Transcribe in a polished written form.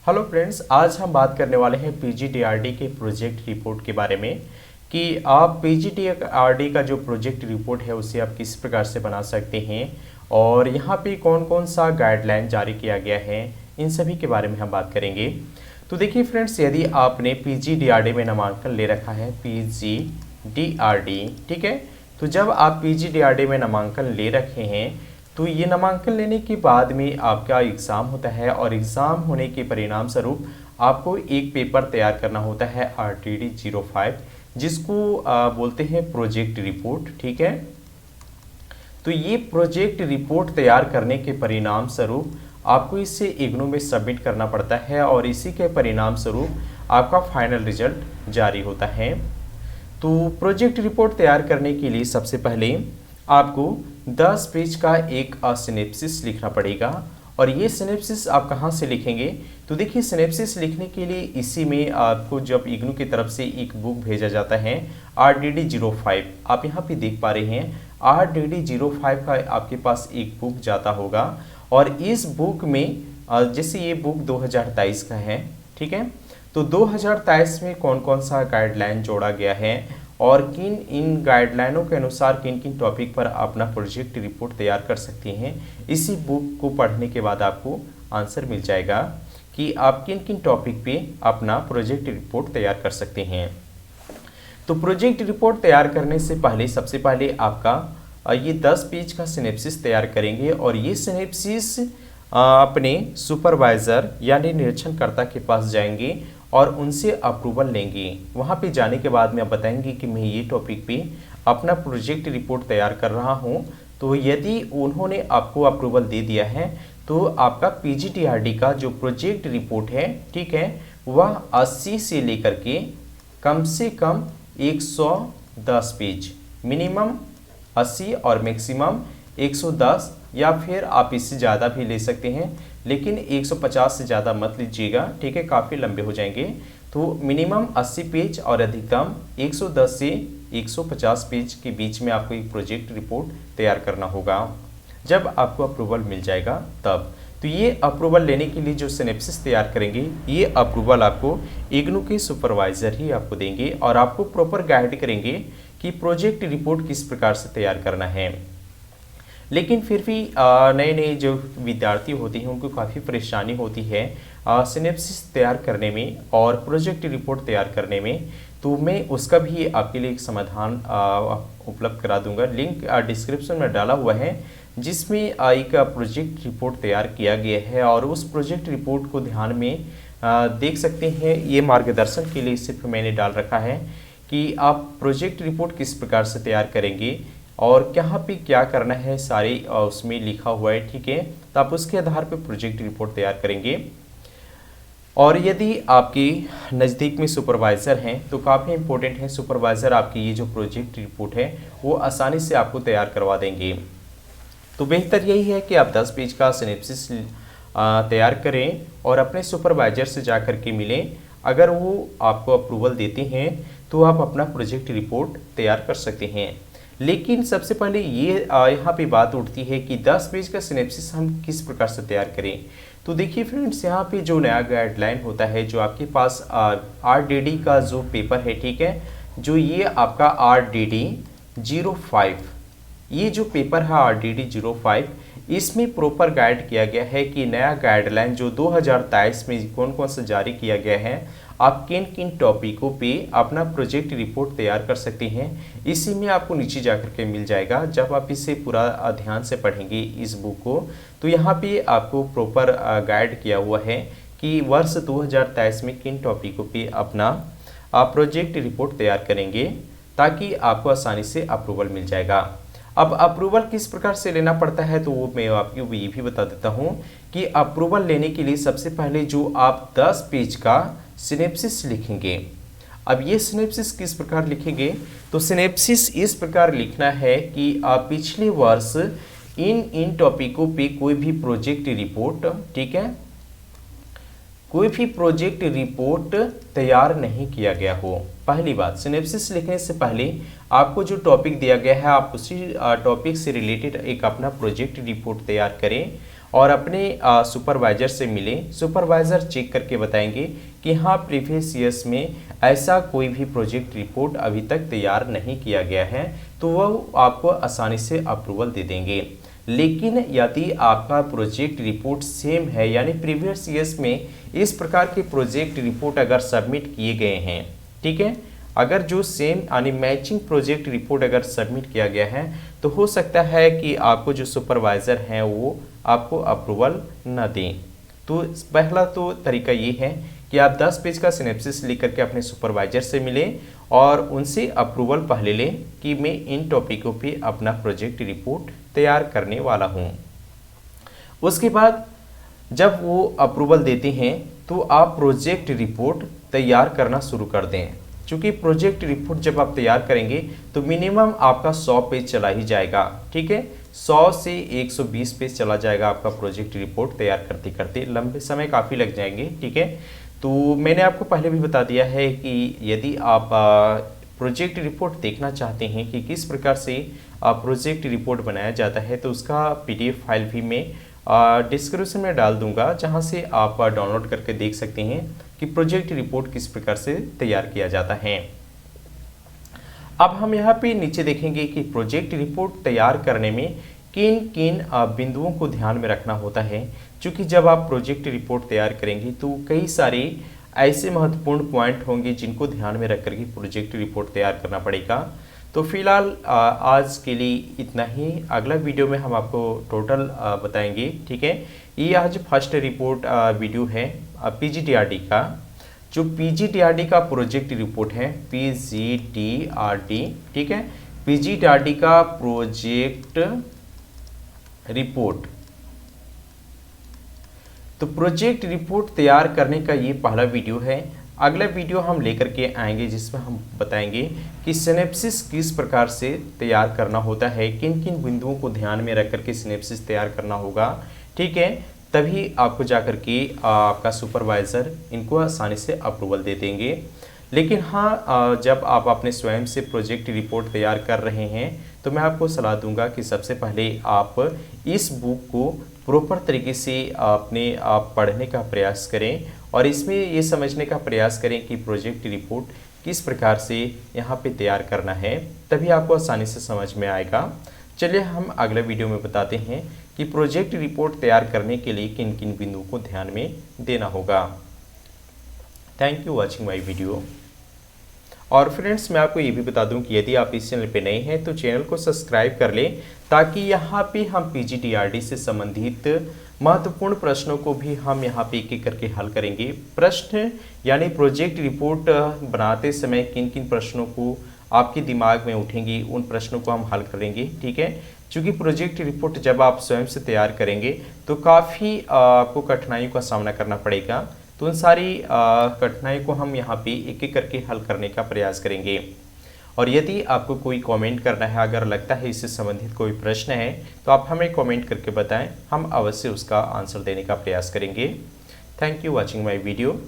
Hello friends, आज हम बात करने वाले हैं पीजीडीआरडी के प्रोजेक्ट रिपोर्ट के बारे में कि आप पीजीडीआरडी का जो प्रोजेक्ट रिपोर्ट है उसे आप किस प्रकार से बना सकते हैं और यहाँ पे कौन कौन सा गाइडलाइन जारी किया गया है, इन सभी के बारे में हम बात करेंगे। तो देखिए फ्रेंड्स, यदि आपने पीजीडीआरडी में नामांकन ले रखा है पीजीडीआरडी, ठीक है, तो जब आप पीजीडीआरडी में नामांकन ले रखे हैं तो ये नामांकन लेने के बाद में आपका एग्ज़ाम होता है और एग्ज़ाम होने के परिणाम स्वरूप आपको एक पेपर तैयार करना होता है RTD 05, जिसको बोलते हैं प्रोजेक्ट रिपोर्ट, ठीक है। तो ये प्रोजेक्ट रिपोर्ट तैयार करने के परिणाम स्वरूप आपको इसे इग्नू में सबमिट करना पड़ता है और इसी के परिणाम स्वरूप आपका फाइनल रिजल्ट जारी होता है। तो प्रोजेक्ट रिपोर्ट तैयार करने के लिए सबसे पहले आपको 10 पेज का एक सिनेप्सिस लिखना पड़ेगा। और ये सिनेप्सिस आप कहाँ से लिखेंगे? तो देखिए, सिनेप्सिस लिखने के लिए इसी में आपको जब इग्नू की तरफ से एक बुक भेजा जाता है RTD 05, आप यहाँ पे देख पा रहे हैं RTD 05 का आपके पास एक बुक जाता होगा और इस बुक में जैसे ये बुक 2023 का है, ठीक है, तो 2023 में कौन कौन सा गाइडलाइन जोड़ा गया है और किन इन गाइडलाइनों के अनुसार किन किन टॉपिक पर अपना प्रोजेक्ट रिपोर्ट तैयार कर सकते हैं, इसी बुक को पढ़ने के बाद आपको आंसर मिल जाएगा कि आप किन किन टॉपिक पे अपना प्रोजेक्ट रिपोर्ट तैयार कर सकते हैं। तो प्रोजेक्ट रिपोर्ट तैयार करने से पहले सबसे पहले आपका ये 10 पेज का सिनेप्सिस तैयार करेंगे और ये सिनेप्सिस अपने सुपरवाइज़र यानी निरीक्षणकर्ता के पास जाएंगे और उनसे अप्रूवल लेंगे। वहाँ पे जाने के बाद में आप बताएंगे कि मैं ये टॉपिक पे अपना प्रोजेक्ट रिपोर्ट तैयार कर रहा हूँ। तो यदि उन्होंने आपको अप्रूवल दे दिया है तो आपका पीजीडीआरडी का जो प्रोजेक्ट रिपोर्ट है, ठीक है, वह 80 से लेकर के कम से कम 110 पेज, मिनिमम 80 और मैक्सिमम 110, या फिर आप इससे ज़्यादा भी ले सकते हैं, लेकिन 150 से ज़्यादा मत लीजिएगा, ठीक है, काफ़ी लंबे हो जाएंगे। तो मिनिमम 80 पेज और अधिकतम 110 से 150 पेज के बीच में आपको एक प्रोजेक्ट रिपोर्ट तैयार करना होगा जब आपको अप्रूवल मिल जाएगा तब। तो ये अप्रूवल लेने के लिए जो सिनेप्सिस तैयार करेंगे, ये अप्रूवल आपको इग्नू के सुपरवाइज़र ही आपको देंगे और आपको प्रॉपर गाइड करेंगे कि प्रोजेक्ट रिपोर्ट किस प्रकार से तैयार करना है। लेकिन फिर भी नए नए जो विद्यार्थी होते हैं उनको काफ़ी परेशानी होती है सिनेप्सिस तैयार करने में और प्रोजेक्ट रिपोर्ट तैयार करने में। तो मैं उसका भी आपके लिए एक समाधान उपलब्ध करा दूंगा। लिंक डिस्क्रिप्शन में डाला हुआ है जिसमें एक प्रोजेक्ट रिपोर्ट तैयार किया गया है और उस प्रोजेक्ट रिपोर्ट को ध्यान में देख सकते हैं। ये मार्गदर्शन के लिए सिर्फ मैंने डाल रखा है कि आप प्रोजेक्ट रिपोर्ट किस प्रकार से तैयार करेंगे और कहाँ पे क्या करना है, सारे उसमें लिखा हुआ है, ठीक है। तो आप उसके आधार पे प्रोजेक्ट रिपोर्ट तैयार करेंगे। और यदि आपके नज़दीक में सुपरवाइज़र हैं तो काफ़ी इंपॉर्टेंट है, सुपरवाइज़र आपकी ये जो प्रोजेक्ट रिपोर्ट है वो आसानी से आपको तैयार करवा देंगे। तो बेहतर यही है कि आप 10 पेज का सिनेप्सिस तैयार करें और अपने सुपरवाइज़र से जा कर के मिलें। अगर वो आपको अप्रूवल देते हैं तो आप अपना प्रोजेक्ट रिपोर्ट तैयार कर सकते हैं। लेकिन सबसे पहले ये यहाँ पे बात उठती है कि 10 पेज का सिनेप्सिस हम किस प्रकार से तैयार करें। तो देखिए फ्रेंड्स, यहाँ पे जो नया गाइडलाइन होता है, जो आपके पास RTD का जो पेपर है, ठीक है, जो ये आपका RTD 05, ये जो पेपर है RTD 05, इसमें प्रॉपर गाइड किया गया है कि नया गाइडलाइन जो 2023 में कौन कौन सा जारी किया गया है, आप किन किन टॉपिकों पे अपना प्रोजेक्ट रिपोर्ट तैयार कर सकते हैं। इसी में आपको नीचे जाकर के मिल जाएगा। जब आप इसे पूरा ध्यान से पढ़ेंगे इस बुक को, तो यहाँ पे आपको प्रॉपर गाइड किया हुआ है कि वर्ष 2023 में किन टॉपिकों पे अपना प्रोजेक्ट रिपोर्ट तैयार करेंगे ताकि आपको आसानी से अप्रूवल मिल जाएगा। अब अप्रूवल किस प्रकार से लेना पड़ता है तो वो मैं आपको ये भी बता देता हूँ कि अप्रूवल लेने के लिए सबसे पहले जो आप 10 पेज का सिनेप्सिस लिखेंगे। अब ये सिनेप्सिस किस प्रकार लिखेंगे? तो सिनेप्सिस इस प्रकार लिखना है कि आप पिछले वर्ष इन टॉपिकों पे कोई भी प्रोजेक्ट रिपोर्ट, ठीक है, कोई भी प्रोजेक्ट रिपोर्ट तैयार नहीं किया गया हो। पहली बात, सिनेप्सिस लिखने से पहले आपको जो टॉपिक दिया गया है आप उसी टॉपिक से रिलेटेड एक अपना प्रोजेक्ट रिपोर्ट तैयार करें और अपने सुपरवाइज़र से मिलें। सुपरवाइज़र चेक करके बताएंगे कि हाँ प्रीवियस ईयर्स में ऐसा कोई भी प्रोजेक्ट रिपोर्ट अभी तक तैयार नहीं किया गया है, तो वह आपको आसानी से अप्रूवल दे देंगे। लेकिन यदि आपका प्रोजेक्ट रिपोर्ट सेम है, यानी प्रीवियस ईयर्स में इस प्रकार के प्रोजेक्ट रिपोर्ट अगर सबमिट किए गए हैं, ठीक है, अगर जो सेम यानी मैचिंग प्रोजेक्ट रिपोर्ट अगर सबमिट किया गया है, तो हो सकता है कि आपको जो सुपरवाइज़र हैं वो आपको अप्रूवल न दें। तो पहला तो तरीका ये है कि आप 10 पेज का सिनेप्सिस लेकर के अपने सुपरवाइज़र से मिलें और उनसे अप्रूवल पहले लें कि मैं इन टॉपिकों पे अपना प्रोजेक्ट रिपोर्ट तैयार करने वाला हूँ। उसके बाद जब वो अप्रूवल देते हैं तो आप प्रोजेक्ट रिपोर्ट तैयार करना शुरू कर दें। क्योंकि प्रोजेक्ट रिपोर्ट जब आप तैयार करेंगे तो मिनिमम आपका 100 पेज चला ही जाएगा, ठीक है, 100 से 120 पेज चला जाएगा आपका प्रोजेक्ट रिपोर्ट तैयार करते करते, लंबे समय काफ़ी लग जाएंगे, ठीक है। तो मैंने आपको पहले भी बता दिया है कि यदि आप प्रोजेक्ट रिपोर्ट देखना चाहते हैं कि किस प्रकार से प्रोजेक्ट रिपोर्ट बनाया जाता है, तो उसका PDF फाइल भी मैं डिस्क्रिप्शन में डाल दूंगा, जहां से आप डाउनलोड करके देख सकते हैं कि प्रोजेक्ट रिपोर्ट किस प्रकार से तैयार किया जाता है। अब हम यहाँ पे नीचे देखेंगे कि प्रोजेक्ट रिपोर्ट तैयार करने में किन किन बिंदुओं को ध्यान में रखना होता है। क्योंकि जब आप प्रोजेक्ट रिपोर्ट तैयार करेंगे तो कई सारे ऐसे महत्वपूर्ण पॉइंट होंगे जिनको ध्यान में रख करके प्रोजेक्ट रिपोर्ट तैयार करना पड़ेगा। तो फिलहाल आज के लिए इतना ही। अगला वीडियो में हम आपको टोटल बताएंगे, ठीक है। ये आज फर्स्ट रिपोर्ट वीडियो है PGDRD का, जो PGDRD का प्रोजेक्ट रिपोर्ट है, PGDRD, ठीक है, PGDRD का प्रोजेक्ट रिपोर्ट। तो प्रोजेक्ट रिपोर्ट तैयार करने का ये पहला वीडियो है। अगला वीडियो हम लेकर के आएंगे जिसमें हम बताएंगे कि सिनेप्सिस किस प्रकार से तैयार करना होता है, किन किन बिंदुओं को ध्यान में रख करके सिनेप्सिस तैयार करना होगा, ठीक है। तभी आपको जाकर के आपका सुपरवाइज़र इनको आसानी से अप्रूवल दे देंगे। लेकिन हाँ, जब आप अपने स्वयं से प्रोजेक्ट रिपोर्ट तैयार कर रहे हैं तो मैं आपको सलाह दूंगा कि सबसे पहले आप इस बुक को प्रॉपर तरीके से आप पढ़ने का प्रयास करें और इसमें ये समझने का प्रयास करें कि प्रोजेक्ट रिपोर्ट किस प्रकार से यहाँ पे तैयार करना है, तभी आपको आसानी से समझ में आएगा। चलिए हम अगले वीडियो में बताते हैं कि प्रोजेक्ट रिपोर्ट तैयार करने के लिए किन किन बिंदुओं को ध्यान में देना होगा। Thank you watching my video. और फ्रेंड्स, मैं आपको ये भी बता दूं कि यदि आप इस चैनल पे नए हैं तो चैनल को सब्सक्राइब कर लें, ताकि यहाँ पे हम PGDRD से संबंधित महत्वपूर्ण प्रश्नों को भी हम यहाँ पे एक एक करके हल करेंगे। प्रश्न यानी प्रोजेक्ट रिपोर्ट बनाते समय किन किन प्रश्नों को आपके दिमाग में उठेंगी, उन प्रश्नों को हम हल करेंगे, ठीक है। क्योंकि प्रोजेक्ट रिपोर्ट जब आप स्वयं से तैयार करेंगे तो काफ़ी आपको कठिनाइयों का सामना करना पड़ेगा। तो उन सारी कठिनाइयों को हम यहाँ पे एक एक करके हल करने का प्रयास करेंगे। और यदि आपको कोई कमेंट करना है, अगर लगता है इससे संबंधित कोई प्रश्न है, तो आप हमें कमेंट करके बताएं, हम अवश्य उसका आंसर देने का प्रयास करेंगे। Thank you watching my video.